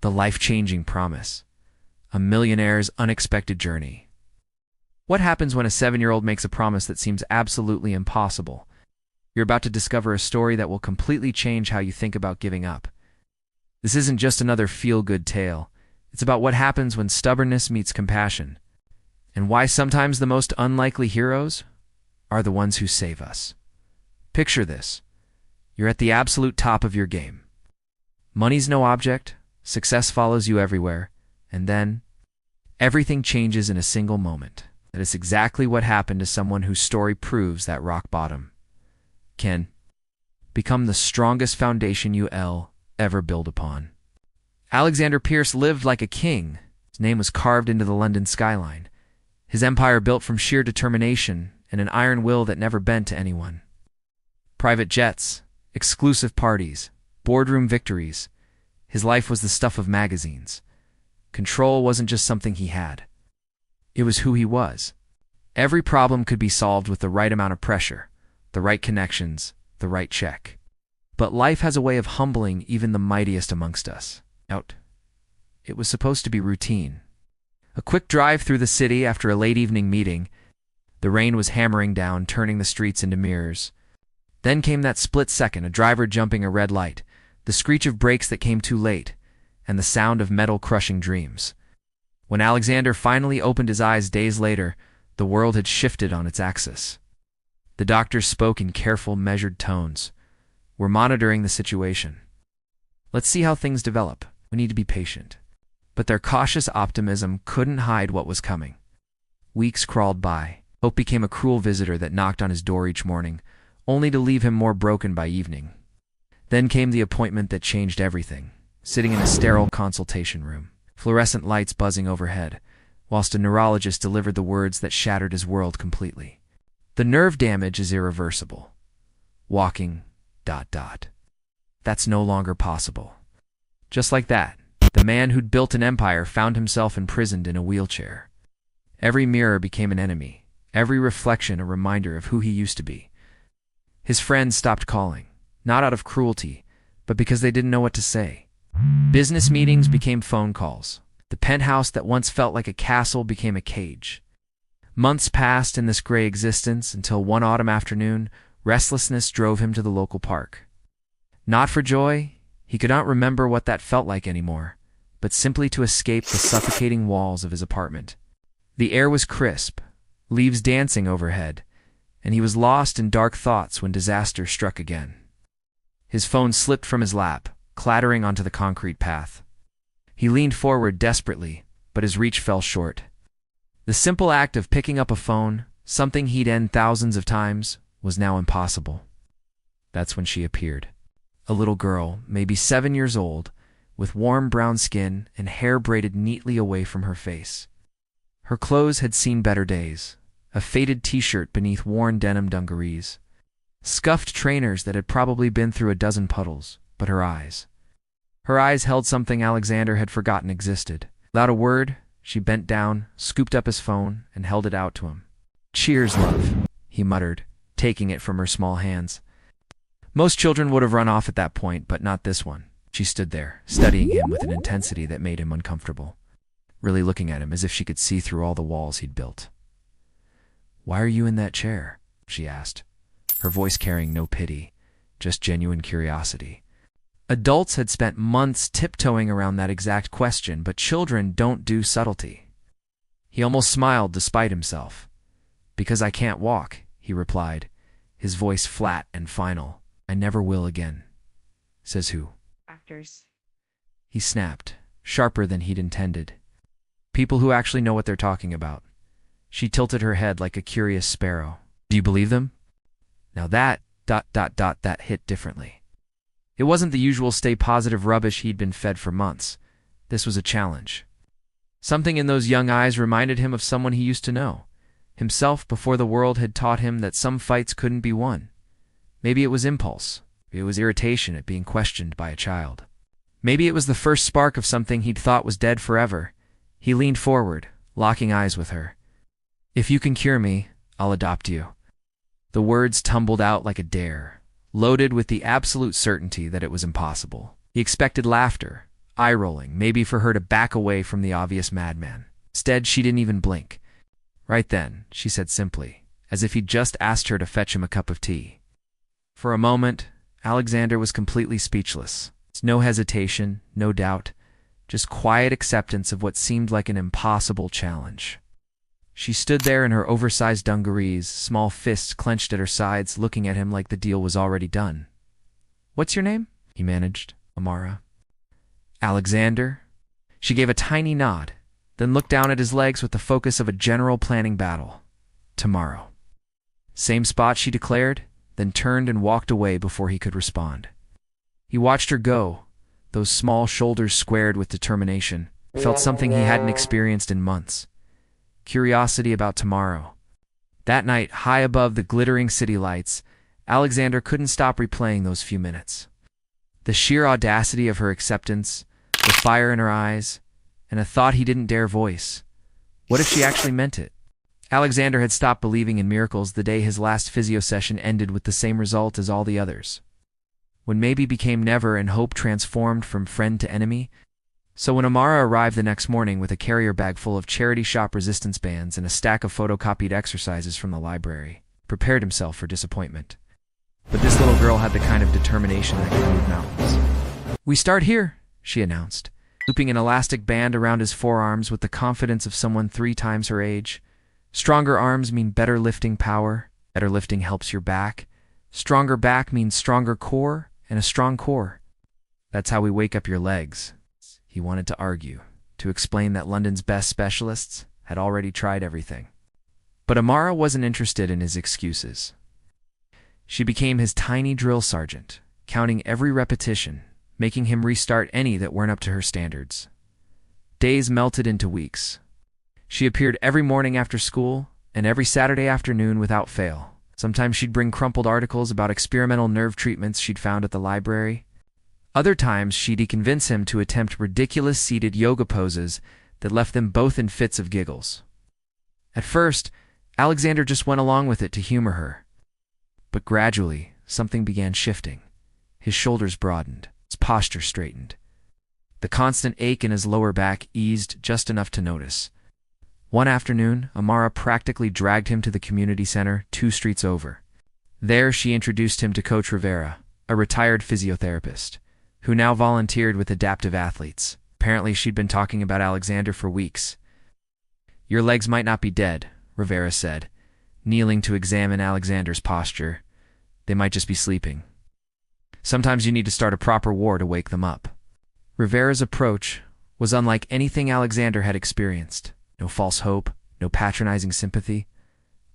The life-changing promise. A millionaire's unexpected journey. What happens when a 7-year-old makes a promise that seems absolutely impossible? You're about to discover a story that will completely change how you think about giving up. This isn't just another feel-good tale. It's about what happens when stubbornness meets compassion, and why sometimes the most unlikely heroes are the ones who save us. Picture this. You're at the absolute top of your game. Money's no object, success follows you everywhere, and then everything changes in a single moment. That is exactly what happened to someone whose story proves that rock bottom can become the strongest foundation you'll ever build upon. Alexander Pierce lived like a king. His name was carved into the London skyline. His empire built from sheer determination and an iron will that never bent to anyone. Private jets, exclusive parties, boardroom victories. His life was the stuff of magazines. Control wasn't just something he had. It was who he was. Every problem could be solved with the right amount of pressure, the right connections, the right check. But life has a way of humbling even the mightiest amongst us. It was supposed to be routine. A quick drive through the city after a late evening meeting. The rain was hammering down, turning the streets into mirrors. Then came that split second, a driver jumping a red light, the screech of brakes that came too late, and the sound of metal crushing dreams. When Alexander finally opened his eyes days later, the world had shifted on its axis. The doctors spoke in careful, measured tones. "We're monitoring the situation. Let's see how things develop. We need to be patient." But their cautious optimism couldn't hide what was coming. Weeks crawled by. Hope became a cruel visitor that knocked on his door each morning, only to leave him more broken by evening. Then came the appointment that changed everything. Sitting in a sterile consultation room, fluorescent lights buzzing overhead, whilst a neurologist delivered the words that shattered his world completely. The nerve damage is irreversible. Walking, ... That's no longer possible. Just like that, the man who'd built an empire found himself imprisoned in a wheelchair. Every mirror became an enemy, every reflection a reminder of who he used to be. His friends stopped calling, not out of cruelty, but because they didn't know what to say. Business meetings became phone calls. The penthouse that once felt like a castle became a cage. Months passed in this gray existence until one autumn afternoon, restlessness drove him to the local park. Not for joy, he could not remember what that felt like anymore, but simply to escape the suffocating walls of his apartment. The air was crisp, leaves dancing overhead, and he was lost in dark thoughts when disaster struck again. His phone slipped from his lap, clattering onto the concrete path. He leaned forward desperately, but his reach fell short. The simple act of picking up a phone, something he'd done thousands of times, was now impossible. That's when she appeared. A little girl, maybe 7 years old, with warm brown skin and hair braided neatly away from her face. Her clothes had seen better days. A faded t-shirt beneath worn denim dungarees. Scuffed trainers that had probably been through a dozen puddles, but her eyes. Her eyes held something Alexander had forgotten existed. Without a word, she bent down, scooped up his phone, and held it out to him. "Cheers, love," he muttered, taking it from her small hands. Most children would have run off at that point, but not this one. She stood there, studying him with an intensity that made him uncomfortable, really looking at him as if she could see through all the walls he'd built. "Why are you in that chair?" she asked, her voice carrying no pity, just genuine curiosity. Adults had spent months tiptoeing around that exact question, but children don't do subtlety. He almost smiled despite himself. "Because I can't walk," he replied, his voice flat and final. "I never will again." "Says who?" Actors. He snapped, sharper than he'd intended. "People who actually know what they're talking about." She tilted her head like a curious sparrow. "Do you believe them?" Now that ... that hit differently. It wasn't the usual stay positive rubbish he'd been fed for months. This was a challenge. Something in those young eyes reminded him of someone he used to know. Himself before the world had taught him that some fights couldn't be won. Maybe it was impulse. Maybe it was irritation at being questioned by a child. Maybe it was the first spark of something he'd thought was dead forever. He leaned forward, locking eyes with her. "If you can cure me, I'll adopt you." The words tumbled out like a dare, loaded with the absolute certainty that it was impossible. He expected laughter, eye-rolling, maybe for her to back away from the obvious madman. Instead, she didn't even blink. "Right then," she said simply, as if he'd just asked her to fetch him a cup of tea. For a moment, Alexander was completely speechless. No hesitation, no doubt, just quiet acceptance of what seemed like an impossible challenge. She stood there in her oversized dungarees, small fists clenched at her sides, looking at him like the deal was already done. "What's your name?" he managed. "Amara." "Alexander?" She gave a tiny nod, then looked down at his legs with the focus of a general planning battle. "Tomorrow." "Same spot," she declared, then turned and walked away before he could respond. He watched her go, those small shoulders squared with determination, felt something he hadn't experienced in months. Curiosity about tomorrow. That night, high above the glittering city lights, Alexander couldn't stop replaying those few minutes. The sheer audacity of her acceptance, the fire in her eyes, and a thought he didn't dare voice. What if she actually meant it? Alexander had stopped believing in miracles the day his last physio session ended with the same result as all the others. When maybe became never and hope transformed from friend to enemy. So when Amara arrived the next morning with a carrier bag full of charity shop resistance bands and a stack of photocopied exercises from the library, prepared himself for disappointment. But this little girl had the kind of determination that could move mountains. "We start here," she announced, looping an elastic band around his forearms with the confidence of someone 3 times her age. Stronger arms mean better lifting power. Better lifting helps your back. Stronger back means stronger core, and a strong core. That's how we wake up your legs. He wanted to argue, to explain that London's best specialists had already tried everything. But Amara wasn't interested in his excuses. She became his tiny drill sergeant, counting every repetition, making him restart any that weren't up to her standards. Days melted into weeks. She appeared every morning after school and every Saturday afternoon without fail. Sometimes she'd bring crumpled articles about experimental nerve treatments she'd found at the library. Other times she'd convince him to attempt ridiculous seated yoga poses that left them both in fits of giggles. At first, Alexander just went along with it to humor her. But gradually, something began shifting. His shoulders broadened, his posture straightened. The constant ache in his lower back eased just enough to notice. One afternoon, Amara practically dragged him to the community center 2 streets over. There, she introduced him to Coach Rivera, a retired physiotherapist, who now volunteered with adaptive athletes. Apparently, she'd been talking about Alexander for weeks. "Your legs might not be dead," Rivera said, kneeling to examine Alexander's posture. "They might just be sleeping. Sometimes you need to start a proper war to wake them up." Rivera's approach was unlike anything Alexander had experienced. No false hope, no patronizing sympathy,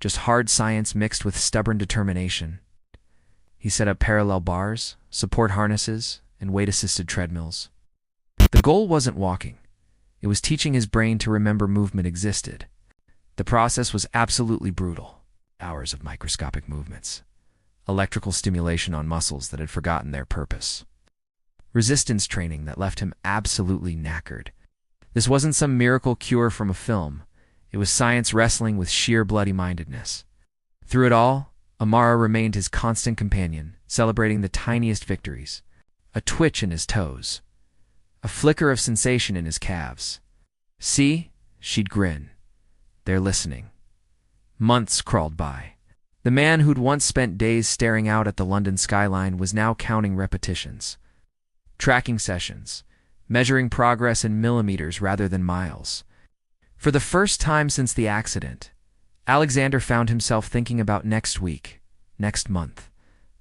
just hard science mixed with stubborn determination. He set up parallel bars, support harnesses, and weight-assisted treadmills. The goal wasn't walking. It was teaching his brain to remember movement existed. The process was absolutely brutal. Hours of microscopic movements. Electrical stimulation on muscles that had forgotten their purpose. Resistance training that left him absolutely knackered. This wasn't some miracle cure from a film. It was science wrestling with sheer bloody-mindedness. Through it all, Amara remained his constant companion, celebrating the tiniest victories. A twitch in his toes. A flicker of sensation in his calves. "See?" she'd grin. "They're listening." Months crawled by. The man who'd once spent days staring out at the London skyline was now counting repetitions. Tracking sessions. Measuring progress in millimeters rather than miles. For the first time since the accident, Alexander found himself thinking about next week, next month,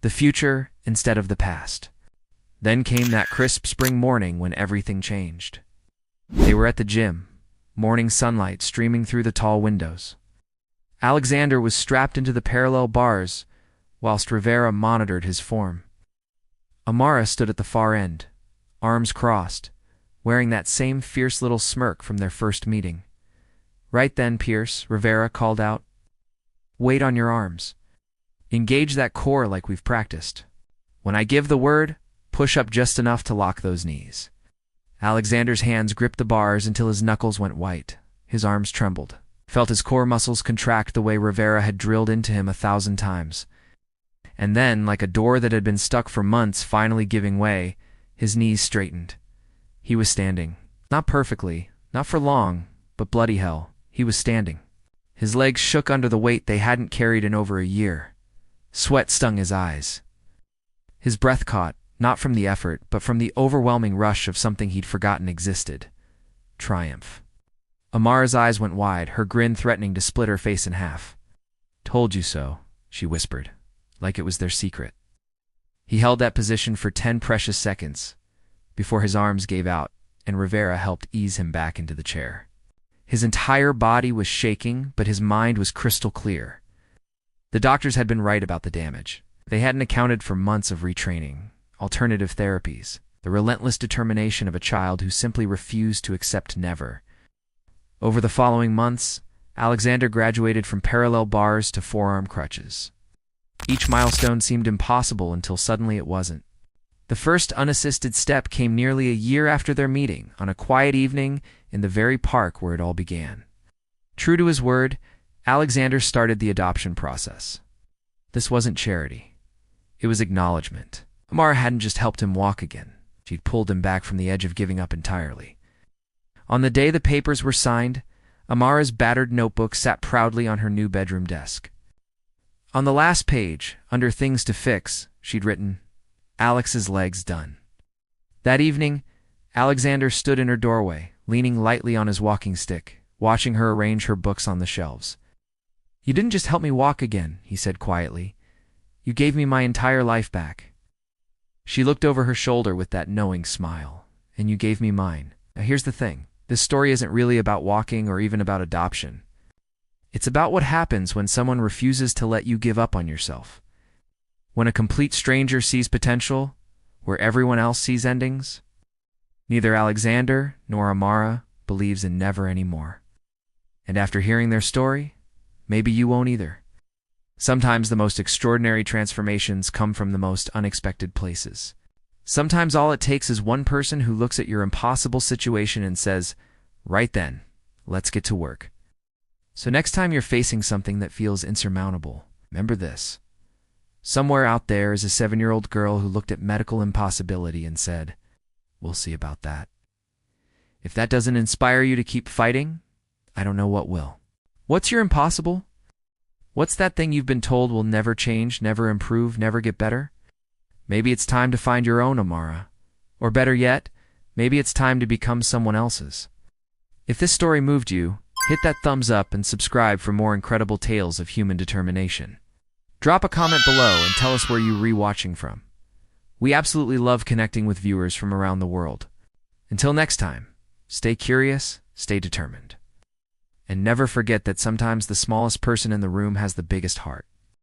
the future instead of the past. Then came that crisp spring morning when everything changed. They were at the gym, morning sunlight streaming through the tall windows. Alexander was strapped into the parallel bars, whilst Rivera monitored his form. Amara stood at the far end, arms crossed, wearing that same fierce little smirk from their first meeting. "Right then, Pierce," Rivera called out. "Weight on your arms. Engage that core like we've practiced. When I give the word, push up just enough to lock those knees." Alexander's hands gripped the bars until his knuckles went white. His arms trembled. Felt his core muscles contract the way Rivera had drilled into him 1,000 times. And then, like a door that had been stuck for months finally giving way, his knees straightened. He was standing. Not perfectly, not for long, but bloody hell, he was standing. His legs shook under the weight they hadn't carried in over a year. Sweat stung his eyes. His breath caught, not from the effort, but from the overwhelming rush of something he'd forgotten existed. Triumph. Amara's eyes went wide, her grin threatening to split her face in half. "Told you so," she whispered, like it was their secret. He held that position for 10 precious seconds, before his arms gave out and Rivera helped ease him back into the chair. His entire body was shaking, but his mind was crystal clear. The doctors had been right about the damage. They hadn't accounted for months of retraining, alternative therapies, the relentless determination of a child who simply refused to accept never. Over the following months, Alexander graduated from parallel bars to forearm crutches. Each milestone seemed impossible until suddenly it wasn't. The first unassisted step came nearly a year after their meeting, on a quiet evening in the very park where it all began. True to his word, Alexander started the adoption process. This wasn't charity. It was acknowledgement. Amara hadn't just helped him walk again. She'd pulled him back from the edge of giving up entirely. On the day the papers were signed, Amara's battered notebook sat proudly on her new bedroom desk. On the last page, under Things to Fix, she'd written, "Alex's legs done." That evening, Alexander stood in her doorway, leaning lightly on his walking stick, watching her arrange her books on the shelves. "You didn't just help me walk again," he said quietly. "You gave me my entire life back." She looked over her shoulder with that knowing smile. "And you gave me mine." Now here's the thing. This story isn't really about walking or even about adoption. It's about what happens when someone refuses to let you give up on yourself. When a complete stranger sees potential, where everyone else sees endings. Neither Alexander nor Amara believes in never anymore. And after hearing their story, maybe you won't either. Sometimes the most extraordinary transformations come from the most unexpected places. Sometimes all it takes is one person who looks at your impossible situation and says, "Right then, let's get to work." So next time you're facing something that feels insurmountable, remember this. Somewhere out there is a 7-year-old girl who looked at medical impossibility and said, "We'll see about that." If that doesn't inspire you to keep fighting, I don't know what will. What's your impossible? What's that thing you've been told will never change, never improve, never get better? Maybe it's time to find your own Amara. Or better yet, maybe it's time to become someone else's. If this story moved you, hit that thumbs up and subscribe for more incredible tales of human determination. Drop a comment below and tell us where you're rewatching from. We absolutely love connecting with viewers from around the world. Until next time, stay curious, stay determined. And never forget that sometimes the smallest person in the room has the biggest heart.